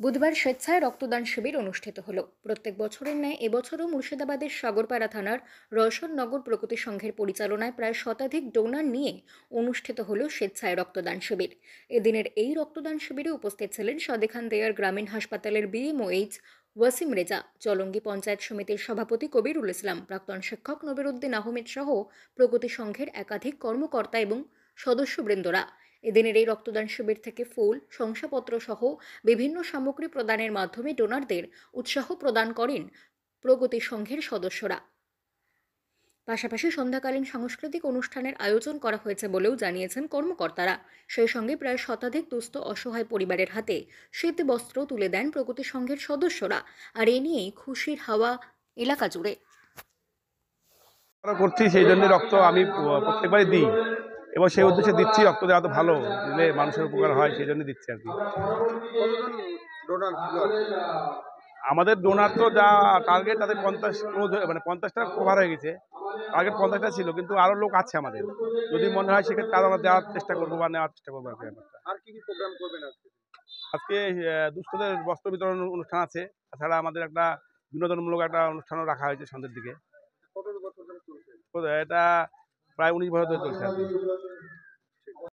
বুধবার স্বেচ্ছায় রক্তদান শিবির অনুষ্ঠিত হলো। প্রত্যেক বছরের ন্যায় এবছরও মুর্শিদাবাদের সাগরপাড়া থানার রওশননগর প্রগতি সংঘের পরিচালনায় প্রায় শতাধিক ডোনার নিয়ে অনুষ্ঠিত হলো স্বেচ্ছায় রক্তদান শিবির। এদিনের এই রক্তদান শিবিরে উপস্থিত ছিলেন সাদেখান দেয়ার গ্রামীণ হাসপাতালের বিএমওএইচ ওয়াসিম রেজা, চলঙ্গি পঞ্চায়েত সমিতির সভাপতি কবিরুল ইসলাম, প্রাক্তন শিক্ষক নবিরুদ্দিন আহমেদ সহ প্রগতি সংঘের একাধিক কর্মকর্তা এবং সদস্যবৃন্দরা। এদিনের এই রক্তদান শিবির থেকে ফুল, শংসাপত্র সহ বিভিন্ন সামগ্রী প্রদানের মাধ্যমে ডোনারদের উৎসাহ প্রদান করেন প্রগতি সংঘের সদস্যরা। পাশাপাশি সন্ধ্যাকালীন সাংস্কৃতিক অনুষ্ঠানের আয়োজন করা হয়েছে বলেও জানিয়েছেন কর্মকর্তারা। সেই সঙ্গে প্রায় শতাধিক দুস্থ অসহায় পরিবারের হাতে শীত বস্ত্র তুলে দেন প্রগতি সংঘের সদস্যরা। আর এ নিয়েই খুশির হাওয়া এলাকা জুড়ে। করছি সেই জন্য রক্ত আমি প্রত্যেকবারই দিই এবং সেই উদ্দেশ্যে দিচ্ছি। রক্ত দেওয়া তো ভালো, দিলে মানুষের উপকার হয়, সেই জন্য দিচ্ছি আর কি। আমাদের ডোনার তো যা টার্গেট তাদের 50 মানে 50টা কভার হয়ে গেছে। টার্গেট 50টা ছিল, কিন্তু আরো লোক আছে আমাদের। যদি মনে হয় সেক্ষেত্রে আরো আমরা দেওয়ার চেষ্টা করবো বা নেওয়ার চেষ্টা করবো আর কি। আর কি প্রোগ্রাম করবেন আজকে? আজকে দুস্থদের বস্ত্র বিতরণ অনুষ্ঠান আছে। তাছাড়া আমাদের একটা বিনোদনমূলক একটা অনুষ্ঠানও রাখা হয়েছে সন্ধ্যের দিকে। কত বছর ধরে চলছে? তো এটা প্রায় 19 বছর ধরে চলছে আর কি।